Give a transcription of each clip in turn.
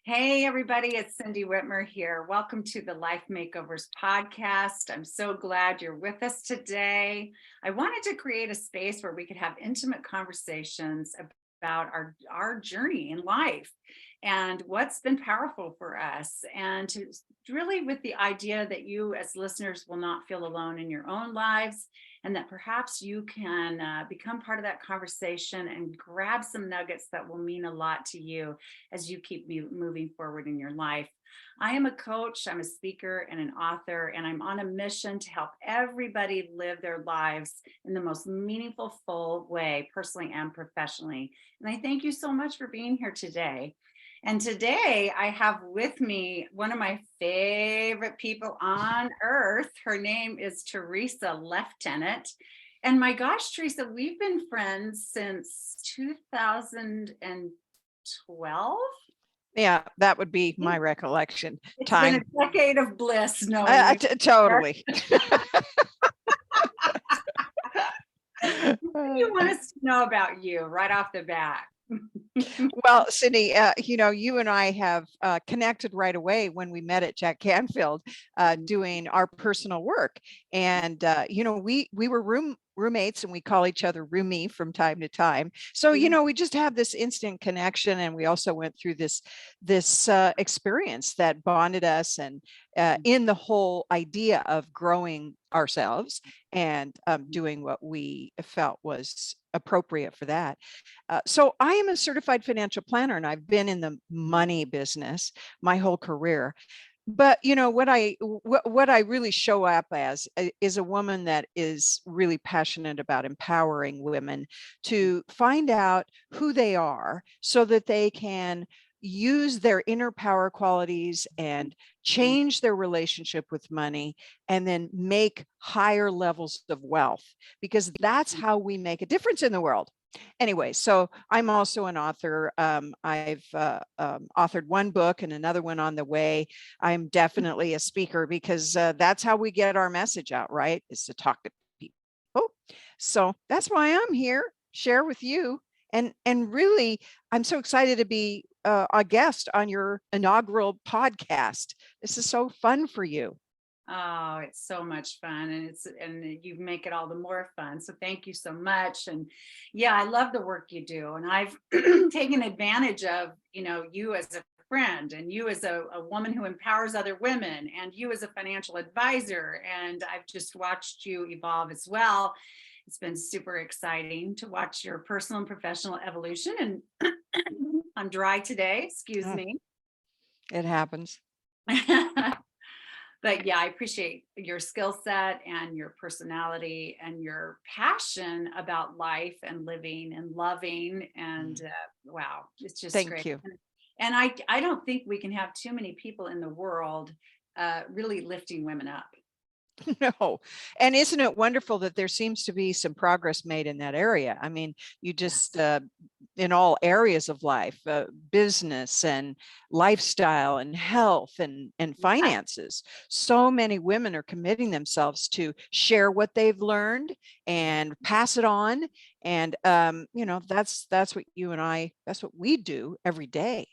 Hey, everybody, it's Cindy Whitmer here. Welcome to the Life Makeovers podcast. I'm so glad you're with us today. I wanted to create a space where we could have intimate conversations about our journey in life and what's been powerful for us. And to really with the idea that you as listeners will not feel alone in your own lives and that perhaps you can become part of that conversation and grab some nuggets that will mean a lot to you as you keep moving forward in your life. I am a coach, I'm a speaker and an author, and I'm on a mission to help everybody live their lives in the most meaningful, full way, personally and professionally. And I thank you so much for being here today. And today I have with me one of my favorite people on earth. Her name is Tresa Leftenant. And my gosh, Tresa, we've been friends since 2012. Yeah, that would be my recollection. It's been a decade of bliss knowing you. Totally. What do you want us to know about you right off the bat? Well, Cindy, you and I have connected right away when we met at Jack Canfield doing our personal work. And, we were roommates and we call each other roomie from time to time. So, we just have this instant connection. And we also went through this experience that bonded us and in the whole idea of growing ourselves and doing what we felt was appropriate for that. So I am a certified financial planner and I've been in the money business my whole career. But what I really show up as is a woman that is really passionate about empowering women to find out who they are so that they can use their inner power qualities and change their relationship with money and then make higher levels of wealth, because that's how we make a difference in the world. Anyway, so I'm also an author. I've authored one book and another one on the way. I'm definitely a speaker because that's how we get our message out, right? Is to talk to people. So that's why I'm here, share with you. And really, I'm so excited to be a guest on your inaugural podcast. This is so fun for you. Oh, it's so much fun, and you make it all the more fun. So thank you so much. And yeah, I love the work you do. And I've taken advantage of, you as a friend and you as a woman who empowers other women and you as a financial advisor. And I've just watched you evolve as well. It's been super exciting to watch your personal and professional evolution. And I'm dry today, excuse me. It happens. But yeah, I appreciate your skill set and your personality and your passion about life and living and loving. And wow, it's just Thank great. you. And I don't think we can have too many people in the world really lifting women up. No. And isn't it wonderful that there seems to be some progress made in that area? I mean, you just, in all areas of life, business and lifestyle and health and finances, so many women are committing themselves to share what they've learned and pass it on. And, that's what you and I, that's what we do every day.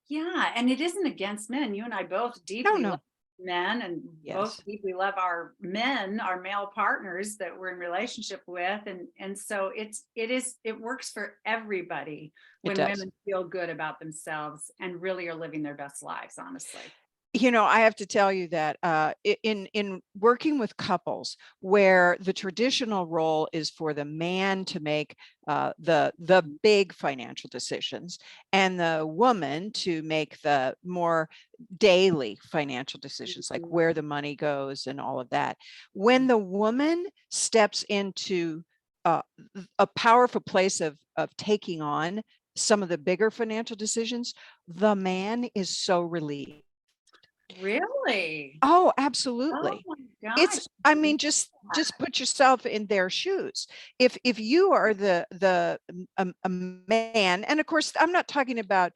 Yeah. And it isn't against men. You and I both deeply love men and both deeply love our men, our male partners that we're in relationship with. And so it works for everybody when women feel good about themselves and really are living their best lives, honestly. I have to tell you that in working with couples where the traditional role is for the man to make the big financial decisions and the woman to make the more daily financial decisions, like where the money goes and all of that. When the woman steps into a powerful place of taking on some of the bigger financial decisions, the man is so relieved. Really? Oh, absolutely. Oh gosh. I mean, just put yourself in their shoes. If you are a man, and of course, I'm not talking about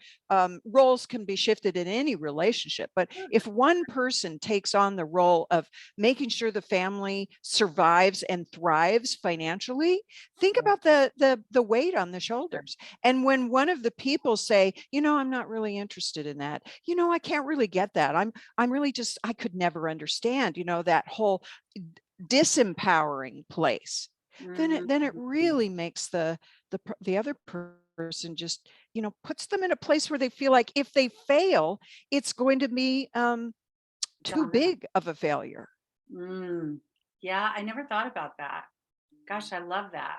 roles can be shifted in any relationship, but if one person takes on the role of making sure the family survives and thrives financially, think about the weight on the shoulders. And when one of the people say, I'm not really interested in that, I can't really get that. I'm really just, I could never understand, that whole disempowering place. Then it really makes the other person just, puts them in a place where they feel like if they fail, it's going to be too big of a failure. Yeah, I never thought about that. Gosh, I love that.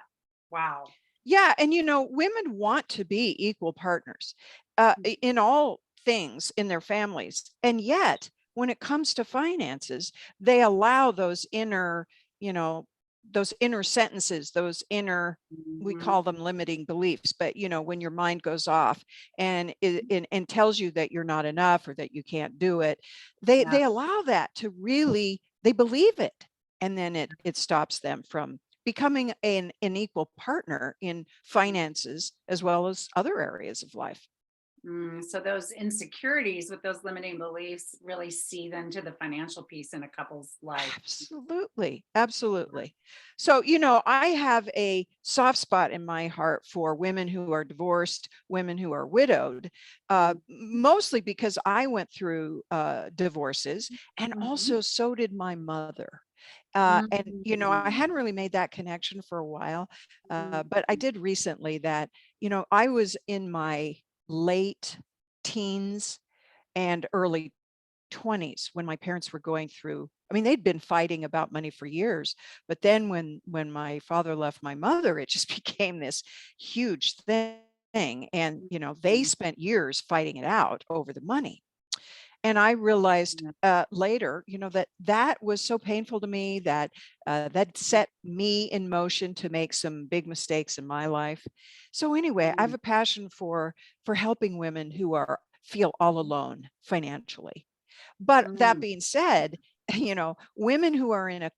Wow. Yeah, and women want to be equal partners in all things in their families. And yet, when it comes to finances, they allow you know, those inner sentences, those inner, we Mhm. call them limiting beliefs, but when your mind goes off and tells you that you're not enough or that you can't do it, Yeah. they allow that to really, they believe it. And then it stops them from becoming an equal partner in finances as well as other areas of life. So those insecurities with those limiting beliefs really seep into the financial piece in a couple's life. Absolutely. Absolutely. So, I have a soft spot in my heart for women who are divorced, women who are widowed, mostly because I went through divorces, and Mhm. also so did my mother. And, I Mhm. hadn't really made that connection for a while, Mhm. but I did recently that, I was in my late teens and early 20s when my parents were going through, I mean, they'd been fighting about money for years, but then when my father left my mother, it just became this huge thing. And they spent years fighting it out over the money. And I realized later, that was so painful to me that that set me in motion to make some big mistakes in my life. So anyway, I have a passion for helping women who are feel all alone financially. But that Mhm. being said, women who are a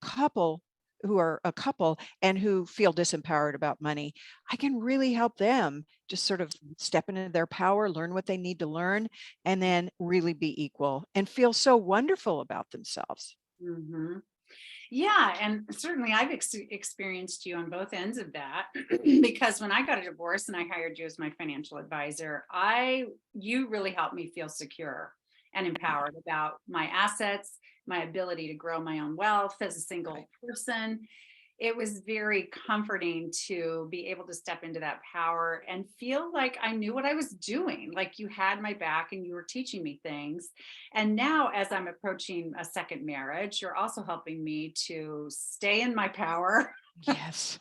couple and who feel disempowered about money, I can really help them just sort of step into their power, learn what they need to learn, and then really be equal and feel so wonderful about themselves. Mhm. Yeah, and certainly I've experienced you on both ends of that because when I got a divorce and I hired you as my financial advisor, you really helped me feel secure and empowered about my assets, my ability to grow my own wealth as a Right. single person. It was very comforting to be able to step into that power and feel like I knew what I was doing. Like you had my back and you were teaching me things. And now, as I'm approaching a second marriage, you're also helping me to stay in my power. Yes.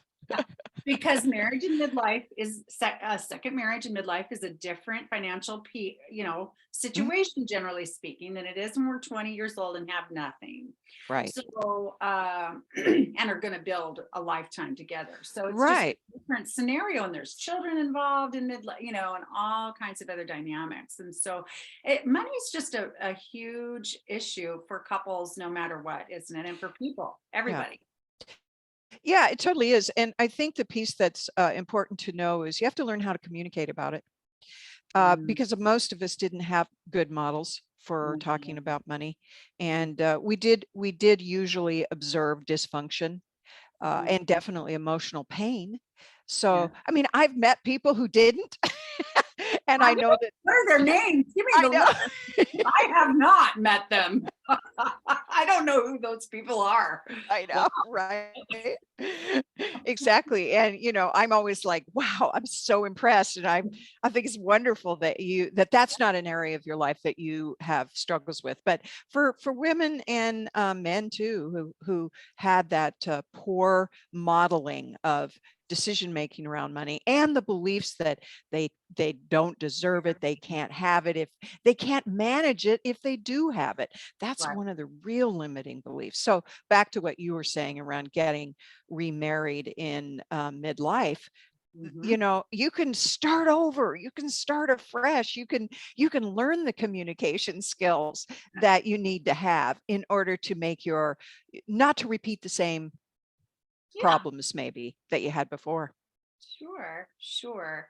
Because marriage and midlife is second marriage and midlife is a different financial Mhm. situation, generally speaking, than it is when we're 20 years old and have nothing. Right. So and are going to build a lifetime together, so it's just Right. a different scenario, and there's children involved in midlife, and all kinds of other dynamics. And so money is just a huge issue for couples no matter what, isn't it? And for people, Yeah. everybody. Yeah, it totally is. And I think the piece that's important to know is you have to learn how to communicate about it. Mm, Because most of us didn't have good models for talking mm, about money, and we did usually observe dysfunction mm, and definitely emotional pain. yeah. So, I mean, I've met people who didn't, and I I know. know that What are their names? Give me I the list. know. I have not met them. I don't know who those people are. I Wow. know, right? Exactly. And I'm always like, wow, I'm so impressed. And I think it's wonderful that that's not an area of your life that you have struggles with. But for women and men too, who had that poor modeling of decision making around money and the beliefs that they don't deserve it, they can't have it if they can't manage it if they do have it. That's Right. one of the real limiting beliefs. So back to what you were saying around getting remarried in midlife, Mhm. you can start over, you can start afresh, you can learn the communication skills that you need to have in order to make your not to repeat the same Yeah, problems maybe that you had before. sure, sure.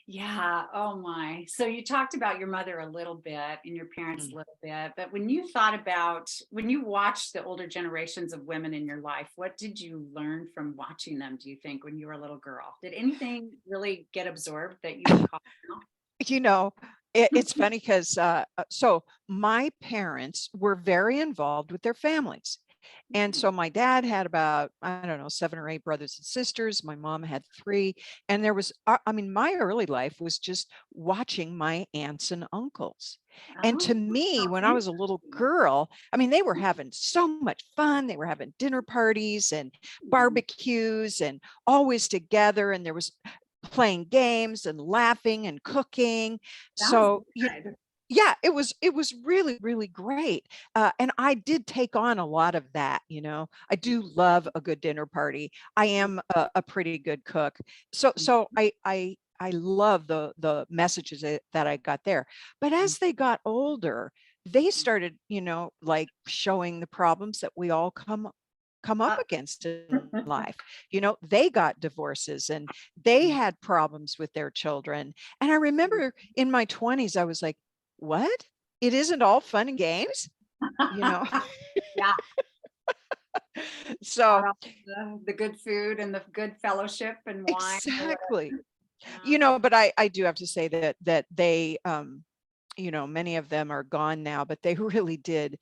Yeah. Oh my. So you talked about your mother a little bit and your parents a Mm. little bit, but when you thought about, when you watched the older generations of women in your life, what did you learn from watching them, do you think, when you were a little girl? Did anything really get absorbed that you recall You know, now? it's funny because so my parents were very involved with their families. And so my dad had about, I don't know, 7 or 8 brothers and sisters. My mom had 3. And there was, I mean, my early life was just watching my aunts and uncles. And to Oh, me, how when I was a little interesting. girl, I mean, they were having so much fun. They were having dinner parties and Mhm. barbecues and always together. And there was playing games and laughing and cooking. Sounds So, good. yeah, it was really, really great. And I did take on a lot of that. I do love a good dinner party. I am a pretty good cook. So I love the messages that I got there. But as they got older, they started, like showing the problems that we all come up Uh, against in life. They got divorces and they had problems with their children. And I remember in my 20s, I was like, what? It isn't all fun and games, you know? Yeah, So not all the good food and the good fellowship and wine or exactly, whatever. Yeah. but I do have to say that they, many of them are gone now, but they really did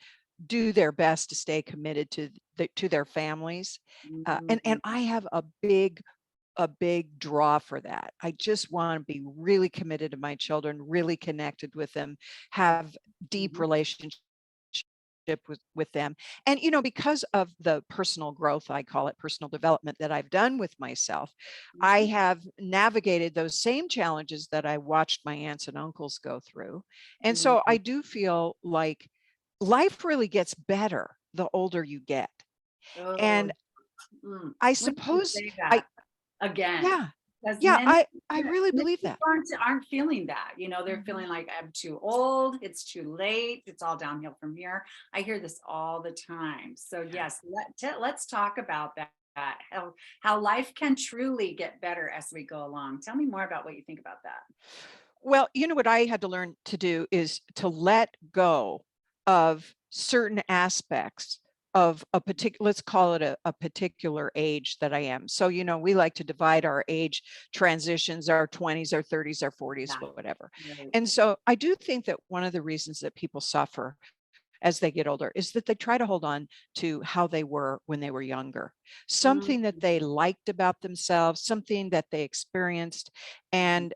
do their best to stay committed to their families. And Mhm. I have a big draw for that. I just want to be really committed to my children, really connected with them, have deep Mhm. relationship with them. And because of the personal growth, I call it personal development, that I've done with myself, I Mhm. have navigated those same challenges that I watched my aunts and uncles go through. And so Mhm. I do feel like life really gets better the older you get. Oh, And I when did you suppose say I that again? yeah, Because yeah, many I really many believe that. people aren't feeling that. They're Mhm. feeling like I'm too old, it's too late, it's all downhill from here. I hear this all the time. So yes, let's talk about that. How life can truly get better as we go along. Tell me more about what you think about that. Well, what I had to learn to do is to let go of certain aspects of a particular, let's call it a particular age that I am. So, we like to divide our age transitions, our 20s, our 30s, our 40s, Yeah, whatever. right. And so I do think that one of the reasons that people suffer as they get older is that they try to hold on to how they were when they were younger, Mhm. something that they liked about themselves, something that they experienced. And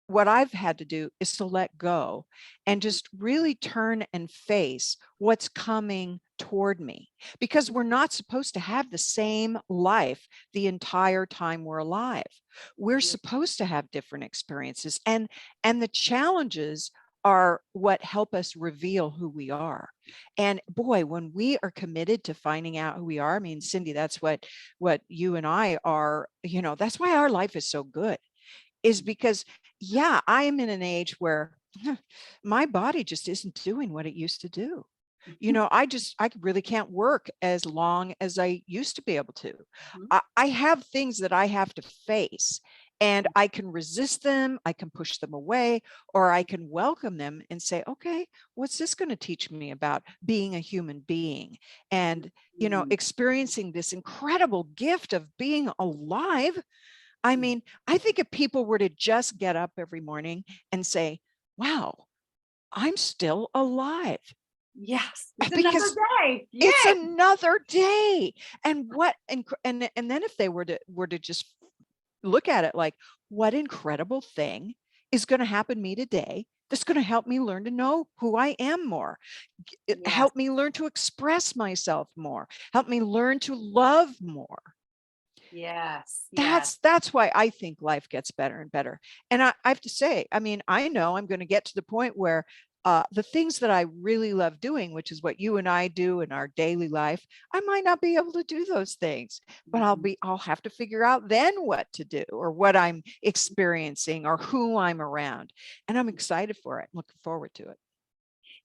what I've had to do is to let go and just really turn and face what's coming toward me, because we're not supposed to have the same life the entire time we're alive. We're Yeah. supposed to have different experiences, and the challenges are what help us reveal who we are. And boy, when we are committed to finding out who we are, I mean, Cindy, that's what you and I are, that's why our life is so good, is because, yeah, I am in an age where my body just isn't doing what it used to do. I really can't work as long as I used to be able to. Mhm. I have things that I have to face, and I can resist them, I can push them away, or I can welcome them and say, okay, what's this going to teach me about being a human being? And, Mhm. experiencing this incredible gift of being alive. I Mhm. mean, I think if people were to just get up every morning and say, wow, I'm still alive, Yes, it's another because day. it's Yay. another day. And then if they were to just look at it like, what incredible thing is going to happen to me today that's going to help me learn to know who I am more, Yes, help me learn to express myself more, help me learn to love more. yes, yes. That's why I think life gets better and better. And I have to say, I mean, I know I'm going to get to the point where the things that I really love doing, which is what you and I do in our daily life, I might not be able to do those things, but Mhm. I'll have to figure out then what to do or what I'm experiencing or who I'm around. And I'm excited for it. Looking forward to it.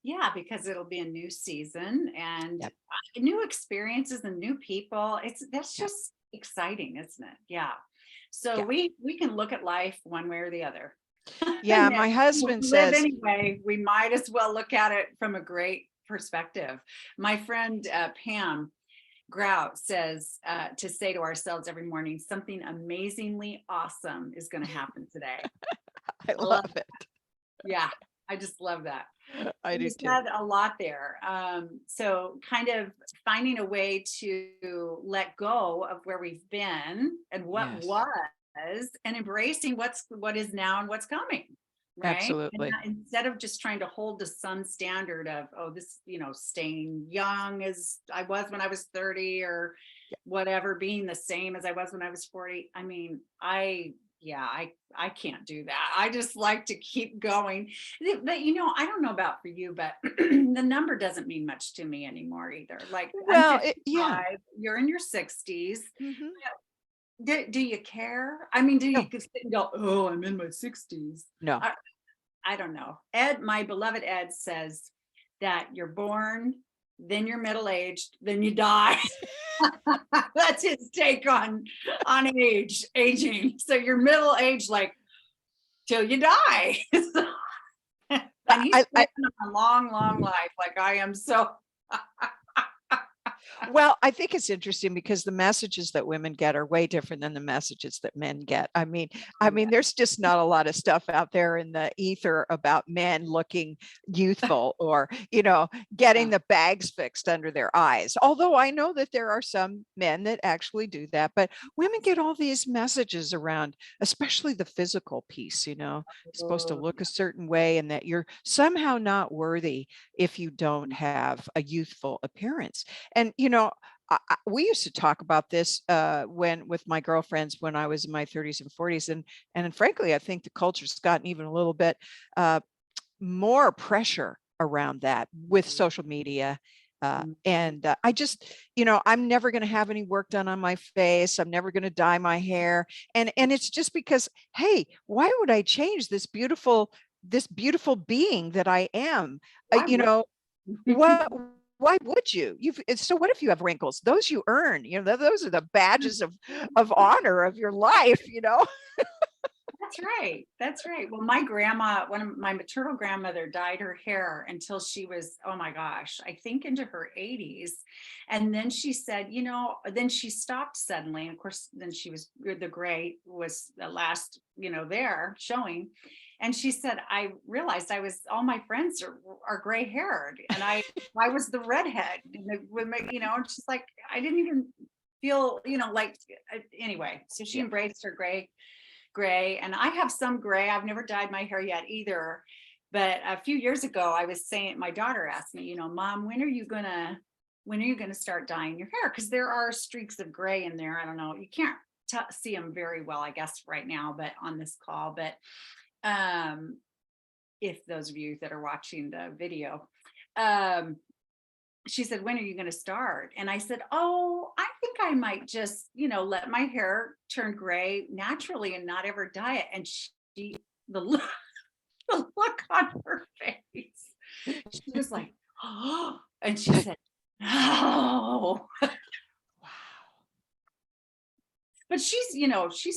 Yeah, because it'll be a new season and Yep. new experiences and new people. That's Yep. just exciting, isn't it? Yeah. So Yeah. we can look at life one way or the other. Yeah. And if My we husband live says, anyway, we might as well look at it from a great perspective. My friend Pam Grout says to say to ourselves every morning, something amazingly awesome is going to happen today. I I love love it. Yeah, I just love that. I So do you too. said a lot there. So kind of finding a way to let go of where we've been and what Yes, was and embracing what is now and what's coming. Right. And absolutely. instead of just trying to hold to some standard of, oh, this, staying young as I was when I was 30 or whatever, being the same as I was when I was 40. I mean, yeah, I can't do that. I just like to keep going. But I don't know about for you, but the number doesn't mean much to me anymore either. Like I'm Well, yeah. 55, you're in your 60s. Hmm. Do you care? I mean, do you No, sit and go, oh, I'm in my 60s? no. I don't know. Ed, my beloved Ed says that you're born, then you're middle-aged, then you die. That's his take on aging. So you're middle-aged like till you die. And he's I living a long, long life like I am. So Well, I think it's interesting because the messages that women get are way different than the messages that men get. I mean, yeah. there's just not a lot of stuff out there in the ether about men looking youthful or, getting the bags fixed under their eyes. Although I know that there are some men that actually do that, but women get all these messages around, especially the physical piece, supposed to Oh, look a certain way and that you're somehow not worthy if you don't have a youthful appearance. And we used to talk about this when with my girlfriends when I was in my 30s and 40s, and frankly, I think the culture's gotten even a little bit uh, more pressure around that with social media. And I just, I'm never going to have any work done on my face. I'm never going to dye my hair, and it's just because, hey, why would I change this beautiful being that I am? why would What why would you? So what if you have wrinkles? Those you earn, those are the badges of honor of your life. That's right. That's right. Well, my grandma, one of my maternal grandmother died her hair until she was, oh my gosh, I think into her 80s. And then she said, then she stopped suddenly. And of course, then the gray was the last, there showing. And she said, I realized all my friends are gray haired and I was the redhead and she's like, I didn't even feel, like, anyway. So she Yeah. embraced her gray, and I have some gray. I've never dyed my hair yet either, but a few years ago I was saying, my daughter asked me, Mom, when are you gonna start dyeing your hair, because there are streaks of gray in there. I don't know, you can't see them very well, I guess, right now, but on this call. But um if those of you that are watching the video, um she said, when are you going to start? And I said, oh, I think I might just, let my hair turn gray naturally and not ever dye it. And the look, the look on her face, she was like, oh, and she said, no. Wow. But she's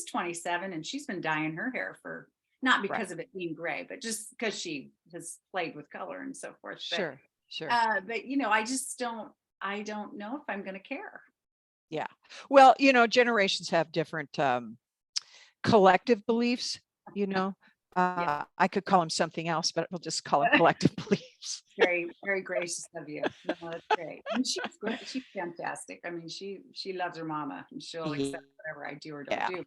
27 and she's been dyeing her hair for, not Right. because of it being gray, but just because she has played with color and so forth. Sure. Sure. But I don't know if I'm going to care. Yeah. Well, generations have different collective beliefs, you know. Yeah. I could call them something else, but we'll just call them collective beliefs. Very, very gracious of you. No, that's great. And she's great. She's fantastic. I mean, she loves her mama and she'll accept whatever I do or don't Yeah. do.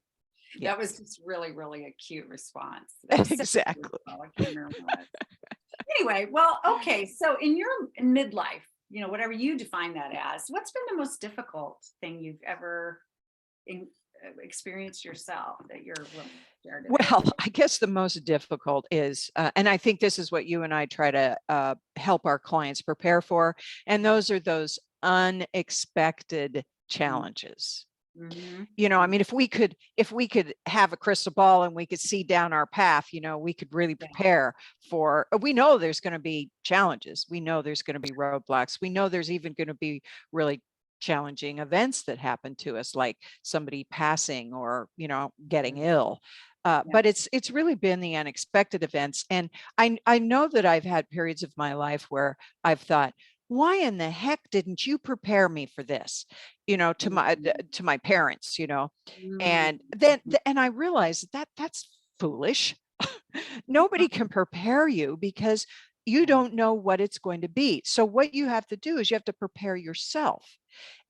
Yeah. That was just really, really a cute response. That was so cute. Exactly. I can't remember what it was. Anyway, well, okay. So in your midlife, whatever you define that as, what's been the most difficult thing you've ever experienced yourself that you're willing to share today? Well, I guess the most difficult is, and I think this is what you and I try to help our clients prepare for, and Yeah. those are those unexpected challenges. Mm-hmm. I mean, if we could have a crystal ball and we could see down our path, we could really Yeah. prepare for. We know there's going to be challenges. We know there's going to be roadblocks. We know there's even going to be really challenging events that happen to us, like somebody passing or getting Mhm. ill. Yeah. But it's really been the unexpected events, and I know that I've had periods of my life where I've thought, why in the heck didn't you prepare me for this? Mhm. To my parents, Mhm. and then and I realized that that's foolish. Nobody can prepare you because you Yeah. don't know what it's going to be. So what you have to do is you have to prepare yourself.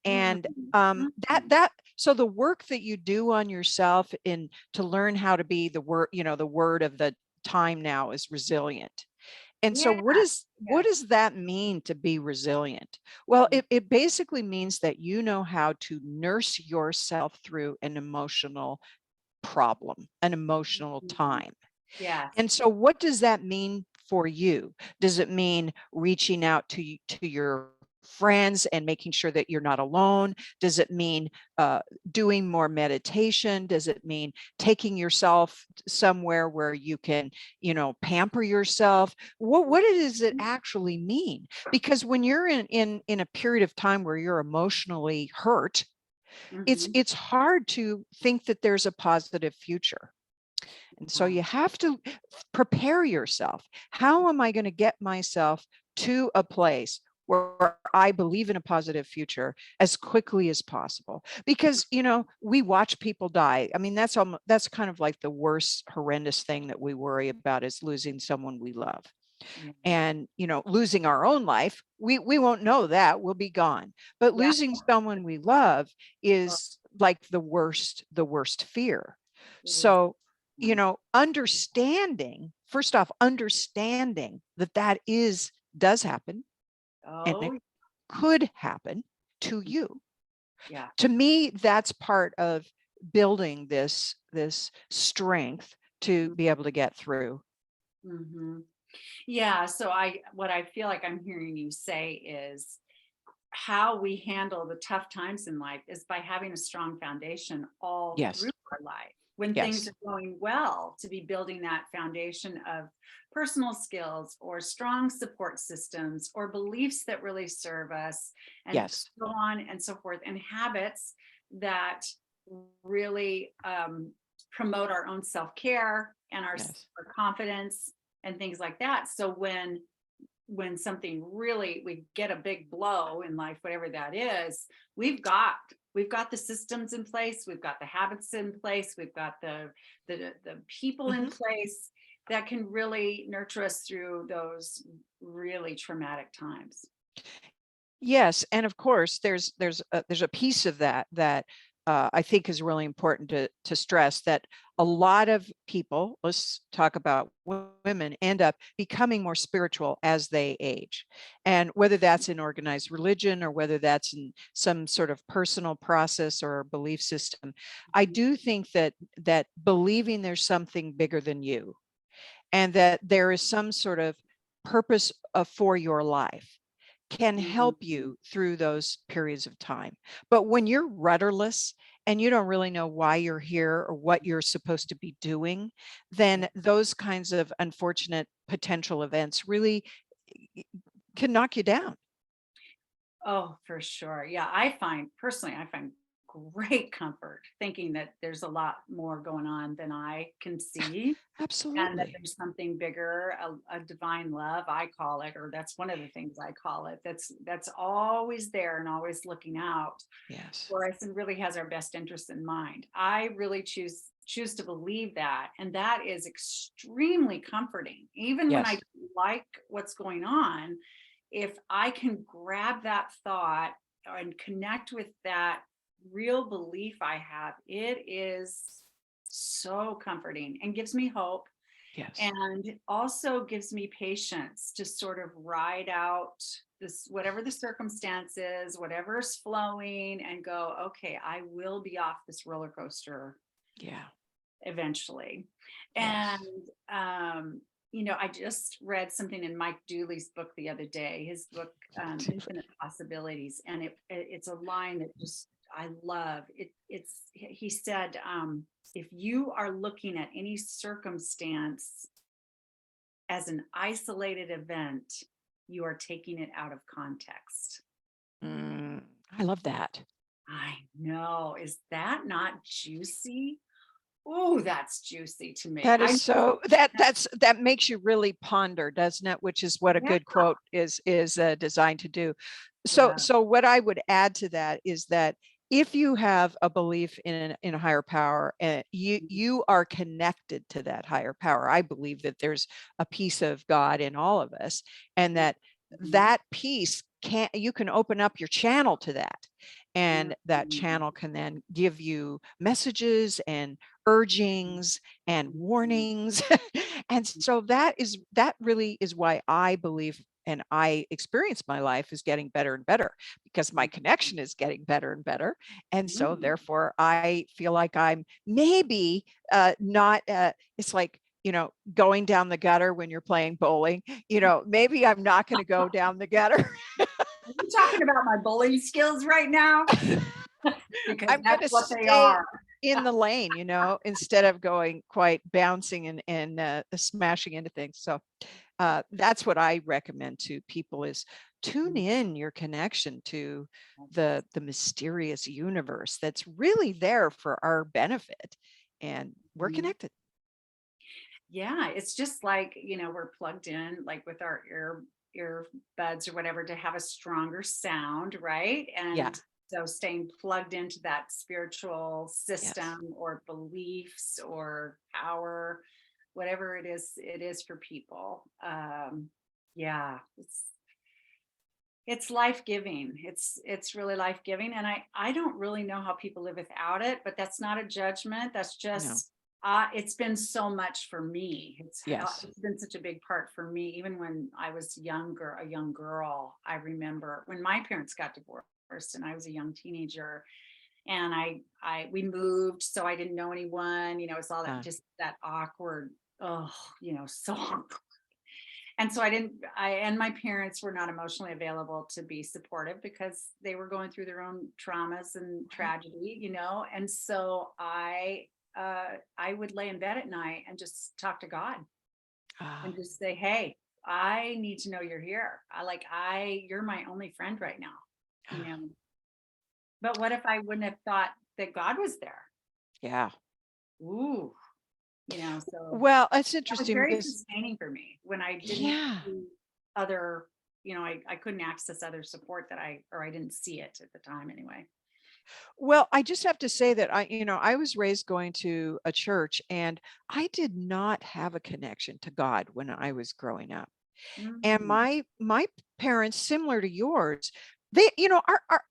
And Mhm. that so the work that you do on yourself in to learn how to be the word of the time now is resilient. And so Yeah. what Yes. does that mean to be resilient? Well, Mm. it basically means that you know how to nurse yourself through an emotional problem, an emotional Mhm. time. Yes. And so what does that mean for you? Does it mean reaching out to your friends and making sure that you're not alone? Does it mean doing more meditation? Does it mean taking yourself somewhere where you can, pamper yourself? What does it actually mean? Because when you're in a period of time where you're emotionally hurt, it's Mhm. it's hard to think that there's a positive future. And so Yeah. you have to prepare yourself. How am I going to get myself to a place where I believe in a positive future as quickly as possible? Because, we watch people die. I mean, that's kind of like the worst horrendous thing that we worry about is losing someone we love. Yeah. And, losing our own life, we won't know that, we'll be gone. But Yeah. losing someone we love Oh, is like the worst fear. it is. So, Mm. understanding that does happen, and it Oh, could happen to you. yeah. To me, that's part of building this strength to be able to get through. Mm-hmm. Yeah. So what I feel like I'm hearing you say is how we handle the tough times in life is by having a strong foundation all through Yes. our life. When things Yes. are going well, to be building that foundation of personal skills or strong support systems or beliefs that really serve us, and Yes. so on and so forth, and habits that really promote our own self-care and Yes. our confidence and things like that. So when something really, we get a big blow in life, whatever that is, we've got the systems in place, we've got the habits in place, we've got the people in Mhm. place that can really nurture us through those really traumatic times. Yes, and of course, there's a piece of that I think is really important to stress that a lot of people, let's talk about women, end up becoming more spiritual as they age, and whether that's in organized religion or whether that's in some sort of personal process or belief system, I Mhm. do think that believing there's something bigger than you and that there is some sort of purpose for your life can help Mhm. you through those periods of time. But when you're rudderless and you don't really know why you're here or what you're supposed to be doing, Yeah. then those kinds of unfortunate potential events really eh, can knock you down. Oh, for sure. Yeah, I find great comfort thinking that there's a lot more going on than I can see, and that Absolutely. there's something bigger, a divine love, I call it, or that's one of the things I call it. That's always there and always looking out Yes. for us and really has our best interests in mind. I really choose to believe that, and that is extremely comforting. Even when I Yes. don't like what's going on, if I can grab that thought and connect with that real belief I have, it is so comforting and gives me hope. Yes. And also gives me patience to sort of ride out this, whatever the circumstances, whatever's flowing, and go, okay, I will be off this roller coaster Yeah. eventually. Yes. And I just read something in Mike Dooley's book the other day, his book, Infinite Possibilities. And it's a line that just I love. He said, if you are looking at any circumstance as an isolated event, you are taking it out of context. I love that. I know. Is that not juicy? Oh, that's juicy to me. That is so that makes you really ponder, doesn't it? Which is what a Yeah, good quote is designed to do. So yeah. what I would add to that is that if you have a belief in a higher power, you are connected to that higher power. I believe that there's a piece of God in all of us, and that Mhm. piece you can open up your channel to that, and that Mhm. channel can then give you messages and urgings and Mhm. warnings. And so that really is why I believe and I experience my life is getting better and better, because my connection is getting better and better. And so Mhm. therefore I feel like I'm maybe not it's like, going down the gutter when you're playing bowling, maybe I'm not going to go down the gutter. Are you talking about my bowling skills right now? Because I'm going that's to what they stay are. in the lane, instead of going quite bouncing and smashing into things. So that's what I recommend to people is tune in your connection to the mysterious universe that's really there for our benefit, and we're Mhm. connected. Yeah, it's just like, we're plugged in like with our earbuds or whatever to have a stronger sound, right? Yeah. And so staying plugged into that spiritual Yes. system or beliefs or power, whatever it is for people. Yeah, it's life-giving. It's really life-giving. And I don't really know how people live without it, but that's not a judgment. That's No. just it's been so much for me. Yes. It's been such a big part for me. Even when I was younger, a young girl, I remember when my parents got divorced and I was a young teenager, and we moved, so I didn't know anyone. It's all that, Uh, just that awkward, oh, so and so and my parents were not emotionally available to be supportive because they were going through their own traumas and right. tragedy, and so I would lay in bed at night and just talk to God Uh, and just say, hey, I need to know you're here. You're my only friend right now, you uh, know but what if I wouldn't have thought that God was there? yeah. Ooh, so Well, it's that was interesting very because sustaining for me when I didn't yeah. see other, I couldn't access other support or I didn't see it at the time anyway. Well, I just have to say that I was raised going to a church, and I did not have a connection to God when I was growing up. And Mm, my parents, similar to yours, they,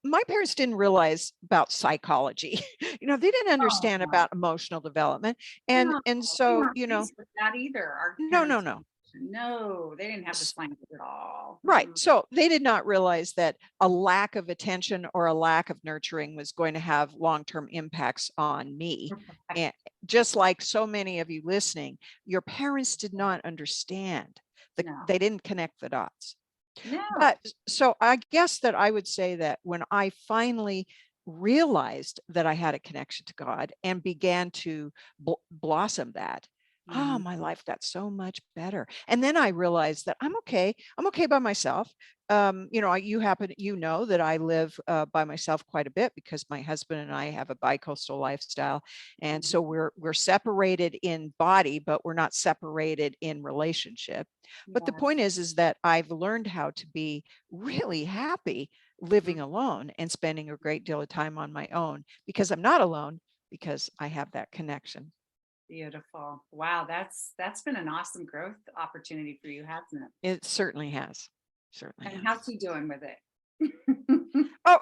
my parents didn't realize about psychology. They didn't understand oh, about emotional development. And no, and we so, weren't raised with that either. Our no, no, parents, no. no, they didn't have this language at all. Right. So they did not realize that a lack of attention or a lack of nurturing was going to have long-term impacts on me. And just like so many of you listening, your parents did not understand No, they didn't connect the dots. But no. so I guess that I would say that when I finally realized that I had a connection to God and began to blossom that, oh, Mhm. my life got so much better. And then I realized that I'm okay. I'm okay by myself. You know that I live by myself quite a bit because my husband and I have a bi-coastal lifestyle, and Mhm. so we're separated in body, but we're not separated in relationship. But the Yeah. point is that I've learned how to be really happy living Mhm. alone and spending a great deal of time on my own, because I'm not alone, because I have that connection. Beautiful. Wow, that's been an awesome growth opportunity for you, hasn't it? It certainly has. Certainly And has. how's he doing with it? Oh,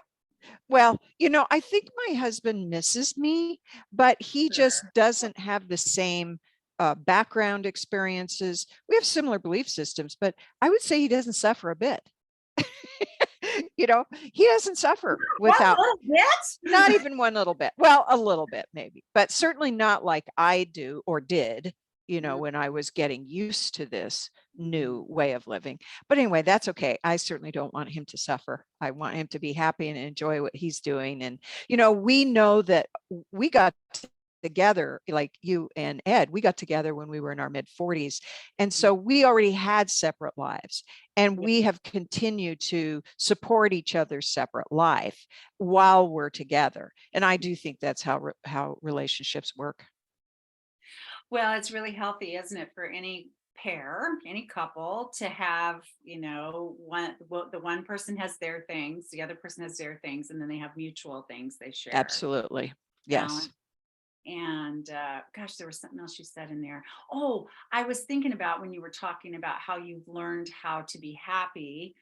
well, I think my husband misses me, but he Sure. just doesn't have the same background experiences. We have similar belief systems, but I would say he doesn't suffer a bit. He doesn't suffer One without, little not bit. even one little bit. Well, a little bit maybe, but certainly not like I do or did, when I was getting used to this new way of living. But anyway, that's okay. I certainly don't want him to suffer. I want him to be happy and enjoy what he's doing. And, we know that we got together, like you and Ed, we got together when we were in our mid 40s. And so we already had separate lives, and we have continued to support each other's separate life while we're together. And I do think that's how relationships work. Well, it's really healthy, isn't it, for any pair, any couple to have, the one person has their things, the other person has their things, and then they have mutual things they share. Absolutely. Balance. Yes. And gosh, there was something else you said in there. Oh, I was thinking about when you were talking about how you've learned how to be happy,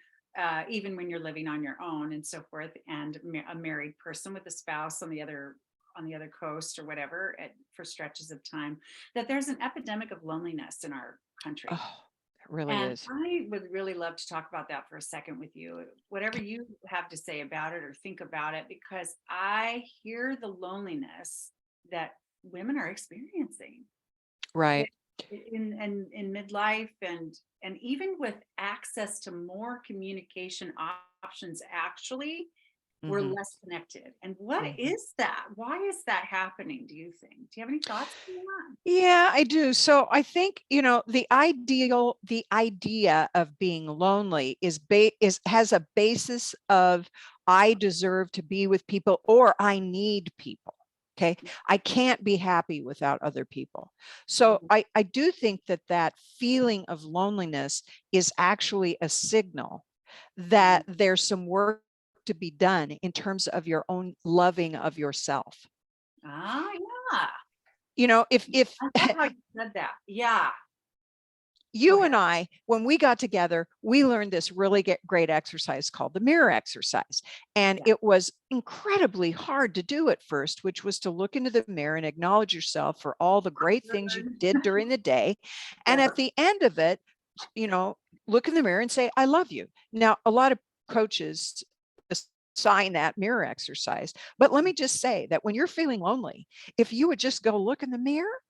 even when you're living on your own and so forth, and a married person with a spouse on the other coast or whatever for stretches of time, that there's an epidemic of loneliness in our country. Oh, it really And is. I would really love to talk about that for a second with you, whatever you have to say about it or think about it, because I hear the loneliness that women are experiencing Right. in midlife, and even with access to more communication options, actually we're Hmm. less connected. And what Hmm. is that? Why is that happening, do you think? Do you have any thoughts on that? Yeah, I do. So I think, the idea of being lonely has a basis of I deserve to be with people, or I need people. Okay. I can't be happy without other people. So Mhm. I do think that feeling of loneliness is actually a signal that Mhm. there's some work to be done in terms of your own loving of yourself. Ah, yeah. If I love how you said that. Yeah. Go you ahead. and I, when we got together, we learned this really great exercise called the mirror exercise. And Yeah. it was incredibly hard to do at first, which was to look into the mirror and acknowledge yourself for all the great things you did during the day. And Yeah. at the end of it, you know, look in the mirror and say, I love you. Now, a lot of coaches assign that mirror exercise. But let me just say that when you're feeling lonely, if you would just go look in the mirror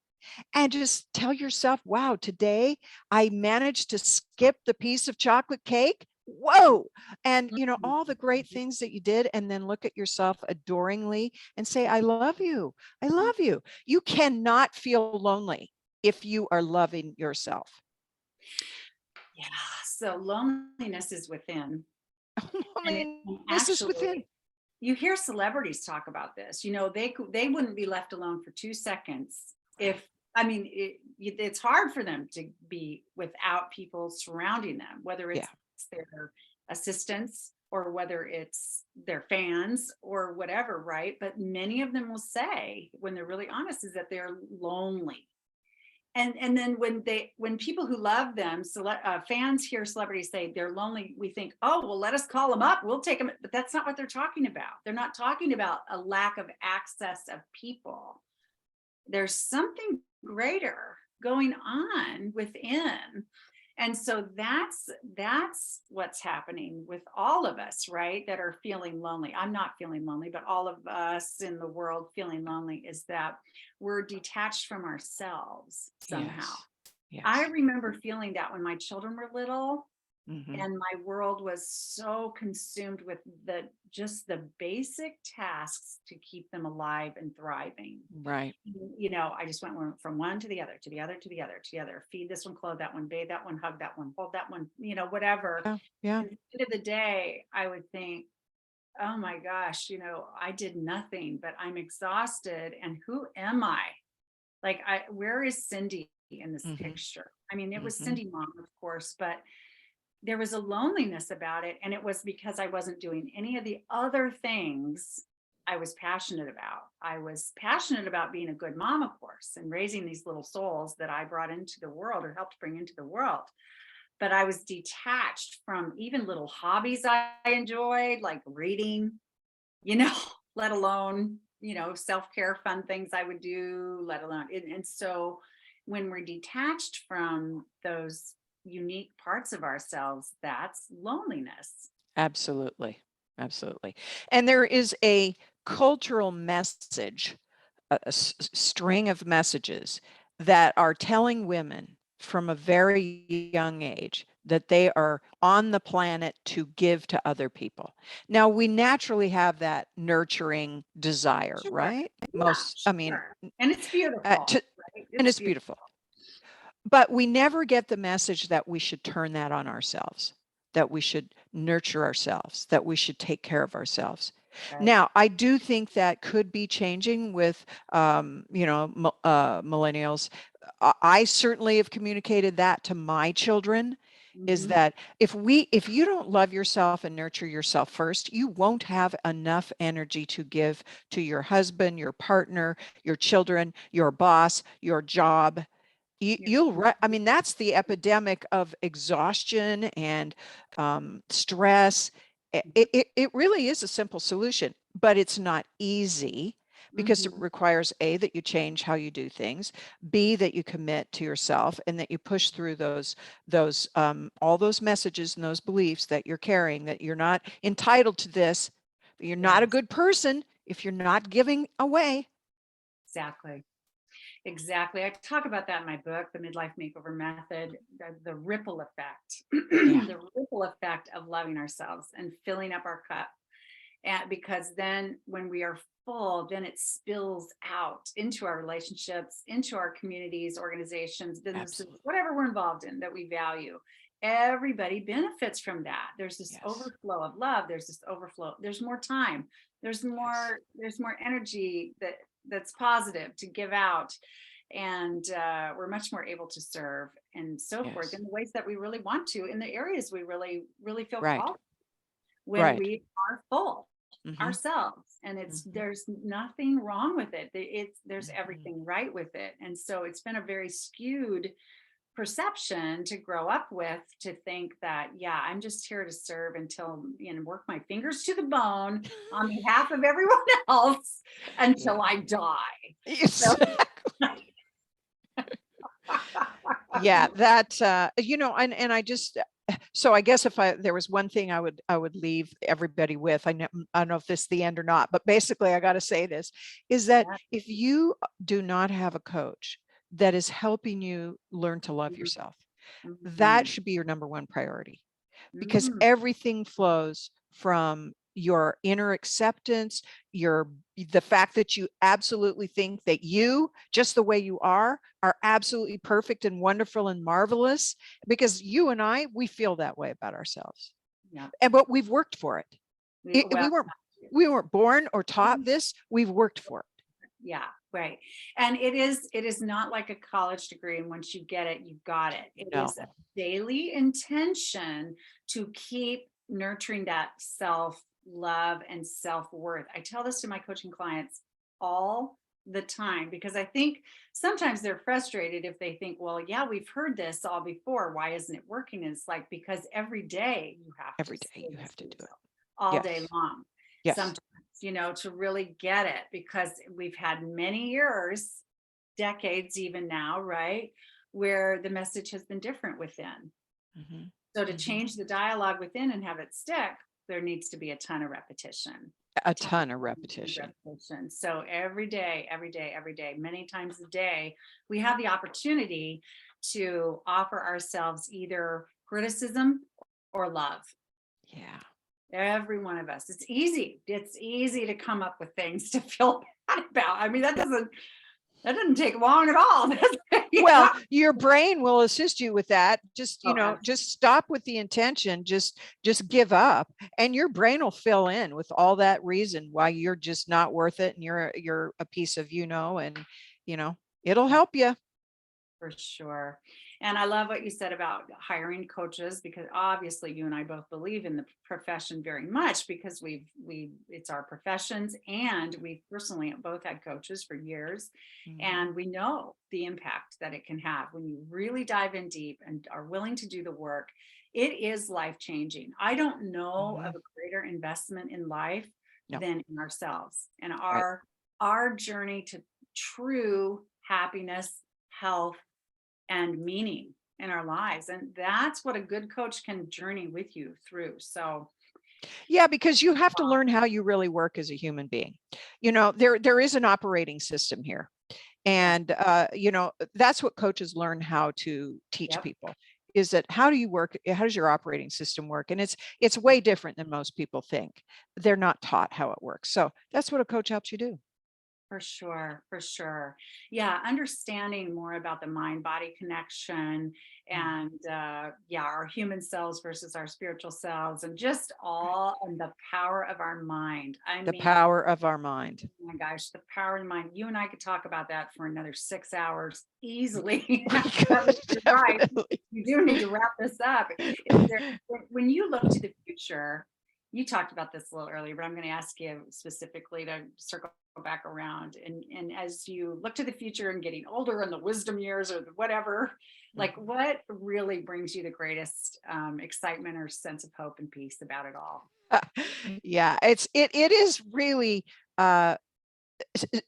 and just tell yourself, wow, today I managed to skip the piece of chocolate cake. Whoa. And, all the great things that you did. And then look at yourself adoringly and say, I love you. I love you. You cannot feel lonely if you are loving yourself. Yeah. So loneliness is within. I And mean, this is within. actually, you hear celebrities talk about this. They wouldn't be left alone for 2 seconds if, I mean, it's hard for them to be without people surrounding them, whether Yeah. it's their assistants or whether it's their fans or whatever, right? But many of them will say, when they're really honest, is that they're lonely. And then when people who love them, fans hear celebrities say they're lonely, we think, oh well, let us call them up, we'll take them. But that's not what they're talking about. They're not talking about a lack of access of people. There's something greater going on within. And so that's what's happening with all of us, right, that are feeling lonely. I'm not feeling lonely, but all of us in the world feeling lonely, is that we're detached from ourselves somehow. Yes. I Yes. remember feeling that when my children were little, Hmm. and my world was so consumed with the basic tasks to keep them alive and thriving. Right. I just went from one to the other, to the other, to the other, to the other. Feed this one, clothe that one, bathe that one, hug that one, hold that one, whatever. Yeah. Yeah. And at the end of the day, I would think, oh my gosh, I did nothing, but I'm exhausted. And who am I? Like, where is Cindy in this Hmm. picture? I mean, it was Hmm. Cindy mom, of course, but there was a loneliness about it. And it was because I wasn't doing any of the other things I was passionate about. I was passionate about being a good mom, of course, and raising these little souls that I brought into the world or helped bring into the world. But I was detached from even little hobbies I enjoyed, like reading, you know, let alone, self care, fun things I would do, let alone. And so when we're detached from those unique parts of ourselves, that's loneliness. Absolutely. Absolutely. And there is a cultural message, a string of messages that are telling women from a very young age that they are on the planet to give to other people. Now, we naturally have that nurturing desire, Sure. right? Yeah, I mean, sure. And it's beautiful, right? and It's it's beautiful. beautiful. But we never get the message that we should turn that on ourselves, that we should nurture ourselves, that we should take care of ourselves. Right. Now, I do think that could be changing with, millennials. I certainly have communicated that to my children, is Mhm. that if you don't love yourself and nurture yourself first, you won't have enough energy to give to your husband, your partner, your children, your boss, your job. You're I mean, that's the epidemic of exhaustion and stress. It really is a simple solution, but it's not easy because it Mhm. requires A, that you change how you do things, B, that you commit to yourself and that you push through those all those messages and those beliefs that you're carrying, that you're not entitled to this, that you're not a Yes, good person if you're not giving away. exactly. Exactly. I talk about that in my book, The Midlife Makeover Method, the ripple effect, Yeah, the ripple effect of loving ourselves and filling up our cup. And because then when we are full, then it spills out into our relationships, into our communities, organizations, businesses, absolutely. whatever we're involved in that we value. Everybody benefits from that. There's this Yes, overflow of love. There's this overflow. There's more time. yes, There's more energy that's positive to give out. And we're much more able to serve and so forth yes. in the ways that we really want to, in the areas we really, really feel Right, called when right. we are full Mhm, ourselves. And it's mhm, there's nothing wrong with it. There's mhm. everything right with it. And so it's been a very skewed perception to grow up with, to think that, yeah, I'm just here to serve until, work my fingers to the bone on behalf of everyone else Yeah. until I die. So Yeah, that, and I just, so I guess if there was one thing I would leave everybody with, I don't know if this is the end or not, but basically I got to say this, is that yeah. if you do not have a coach that is helping you learn to love Mhm, yourself, that mhm, should be your number one priority, because mm, everything flows from your inner acceptance, your the fact that you absolutely think that you, just the way you are absolutely perfect and wonderful and marvelous, because you and we feel that way about ourselves. yeah. And but we've worked for it. Well, We weren't born or taught this. We've worked for it. yeah, right. And it is not like a college degree, and once you get it, you've got it. It No. is a daily intention to keep nurturing that self love and self worth. I tell this to my coaching clients all the time, because I think sometimes they're frustrated if they think, well, yeah, we've heard this all before. Why isn't it working? And it's like, because every day you have to Every day say you this have to to do it. yourself all day Yes. long. Yes. Sometimes, to really get it, because we've had many years, decades even now, right, where the message has been different within. Hmm. So to Hmm. change the dialogue within and have it stick, there needs to be a ton of repetition. A Ton ton of of repetition. repetition. So every day, every day, every day, many times a day, we have the opportunity to offer ourselves either criticism or love. Yeah. Every one of us. It's easy. It's easy to come up with things to feel bad about. I mean, that doesn't take long at all. Well, your brain will assist you with that. Just, Oh, just stop with the intention, just give up, and your brain will fill in with all that reason why you're just not worth it and you're a piece of, and you know, it'll absolutely. help you. For sure. And I love what you said about hiring coaches, because obviously you and I both believe in the profession very much, because it's our professions, and we personally both had coaches for years, Mhm. and we know the impact that it can have when you really dive in deep and are willing to do the work. It is life changing. I don't know of Mhm. a greater investment in life No, than in ourselves and right. our journey to true happiness, health, and meaning in our lives. And that's what a good coach can journey with you through. So, Yeah, because you have to learn how you really work as a human being. There is an operating system here. yeah, And that's what coaches learn how to teach yep, people, is that how do you work? How does your operating system work? And it's way different than most people think. They're not taught how it works. So that's what a coach helps you do. for sure, for sure. Yeah, understanding more about the mind body connection Mm. and yeah, our human selves versus our spiritual selves, and just Right. all and the power of our mind. I The mean, power of our mind. oh my gosh, the power of the mind. You and I could talk about that for another 6 hours easily. We But could you're right. definitely. You do need to wrap this up. Is there, when you look to the future, you talked about this a little earlier, but I'm going to ask you specifically to circle back around. And as you look to the future and getting older and the wisdom years or the whatever, like Mhm. what really brings you the greatest excitement or sense of hope and peace about it all? Yeah, it is really uh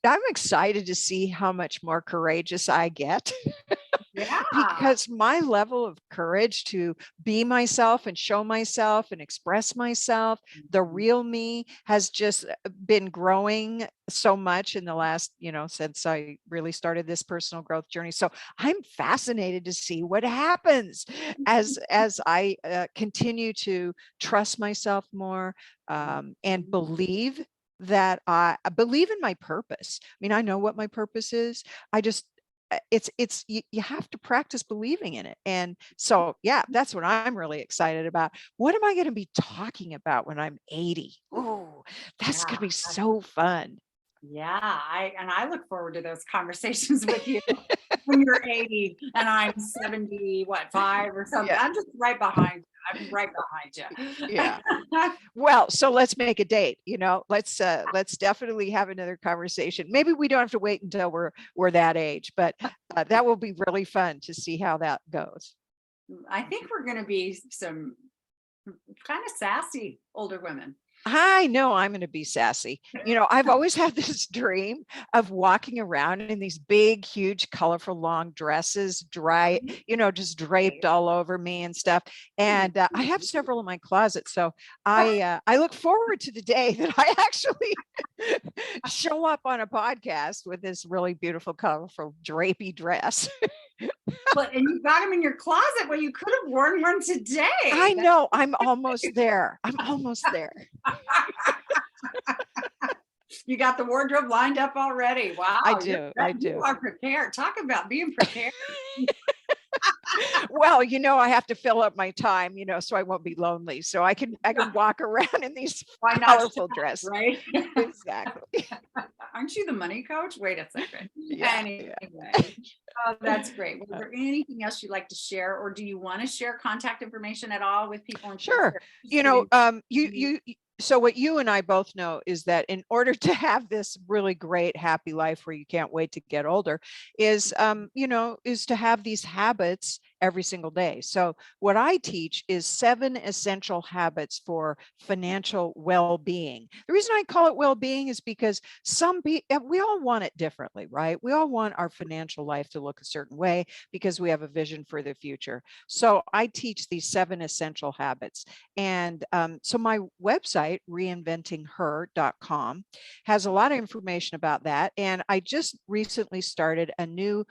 I'm excited to see how much more courageous I get. Yeah. Because my level of courage to be myself and show myself and express myself, the Mhm. real me, has just been growing so much in the last, since I really started this personal growth journey. So I'm fascinated to see what happens as I continue to trust myself more, and believe that I believe in my purpose. I mean, I know what my purpose is. I just it's you have to practice believing in it. And so yeah, that's what I'm really excited about. What am I going to be talking about when I'm 80? Oh, that's going to Yeah. be so fun. Yeah, I look forward to those conversations with you when you're 80 and I'm 70, what, 5 or something. Yeah. I'm just right behind you. I'm right Yeah. behind you. Well, so let's make a date. Let's definitely have another conversation. Maybe we don't have to wait until we're that age, but that will be really fun to see how that goes. I think we're going to be some kind of sassy older women. I know I'm going to be sassy. I've always had this dream of walking around in these big, huge, colorful, long dresses, just draped all over me and stuff. And I have several in my closet. So I look forward to the day that I actually show up on a podcast with this really beautiful, colorful, drapey dress. Well, and you got them in your closet. Well, you could have worn one I today. know I'm almost there. I'm almost there. You got the wardrobe lined up already. I Wow, do. I you do. are prepared. Talk about being prepared. Well, I have to fill up my time, so I won't be lonely. So I can walk around in these Why not colorful shop, dresses. right? Exactly. Aren't you the money coach? Wait a second. Yeah, Anyway, yeah. oh, that's great. Was Uh, there anything else you'd like to share, or do you want to share contact information at all with people in case Sure. they're interested in? So what you and I both know is that in order to have this really great, happy life where you can't wait to get older is to have these habits every single day. So what I teach is 7 essential habits for financial well-being. The reason I call it well-being is because we all want it differently, right? We all want our financial life to look a certain way because we have a vision for the future. So I teach these 7 essential habits. And so my website, reinventingher.com, has a lot of information about that. And I just recently started a new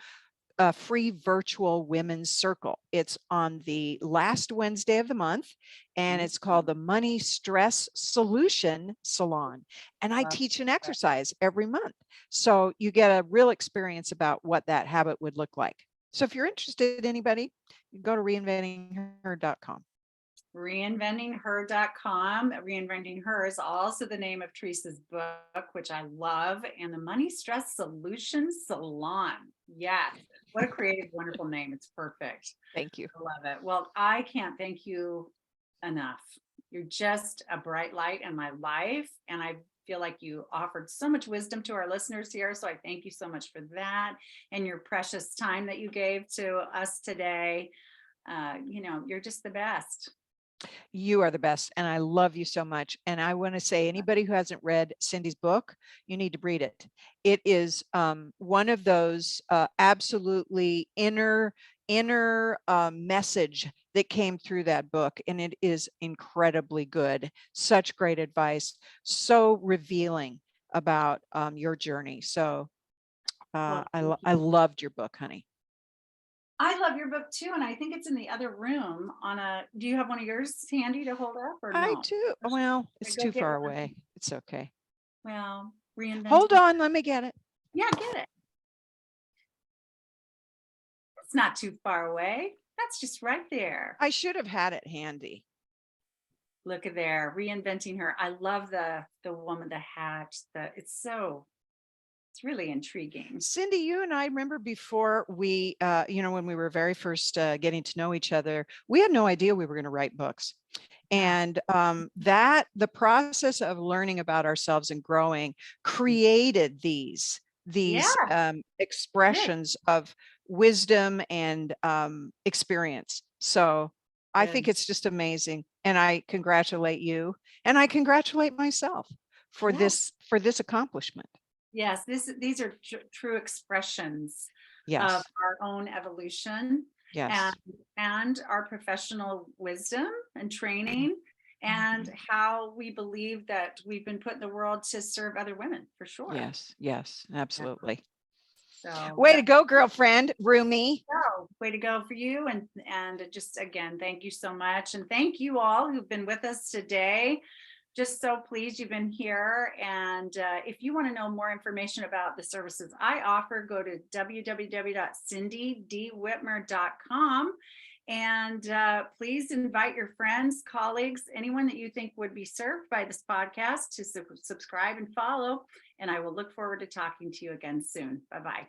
free virtual women's circle. It's on the last Wednesday of the month, and it's called the Money Stress Solution Salon. And I teach an exercise every month. So you get a real experience about what that habit would look like. So if you're interested, anybody, go to reinventingher.com. Reinventingher.com. Reinventing Her is also the name of Tresa's book, which I love, and the Money Stress Solution Salon. Yes. What a creative, wonderful name. It's perfect. Thank you. I love it. Well, I can't thank you enough. You're just a bright light in my life. And I feel like you offered so much wisdom to our listeners here. So I thank you so much for that and your precious time that you gave to us today. You're just the best. You are the best, and I love you so much. And I want to say, anybody who hasn't read Cindy's book, you need to read it. It is one of those absolutely inner inner message that came through that book, and it is incredibly good. Such great advice, so revealing about your journey. So Well, I loved your book, honey. I love your book too, and I think it's in the other room on a, do you have one of yours handy to hold up or I no? do. Well, Should I it's go too get far one? away. It's okay. Well, Hold reinventing. on, let me get it. Yeah, get it. It's not too far away. That's just right there. I should have had it handy. Look at there, reinventing her. I love the woman, the hat, it's really intriguing. Cindy, you and I remember before we, when we were very first getting to know each other, we had no idea we were going to write books. Yeah. And that the process of learning about ourselves and growing created Yeah, these it expressions of wisdom and experience. So I think did. it's just amazing. And I congratulate you and I congratulate myself Yes. for this accomplishment. Yes, these are true expressions of Yes. our own evolution and Yes. and our professional wisdom and Mhm. training and Mhm. how we believe that we've been put in the world to serve other women for sure. Yes. Yes. Yeah. Absolutely. So Way to that's go, girlfriend. Rumi. way to go for you. And just again, thank you so much. And thank you all who've been with us today. Just so pleased you've been here. And if you want to know more information about the services I offer, go to www.cindydwhitmer.com. And please invite your friends, colleagues, anyone that you think would be served by this podcast to subscribe and follow. And I will look forward to talking to you again soon. Bye-bye.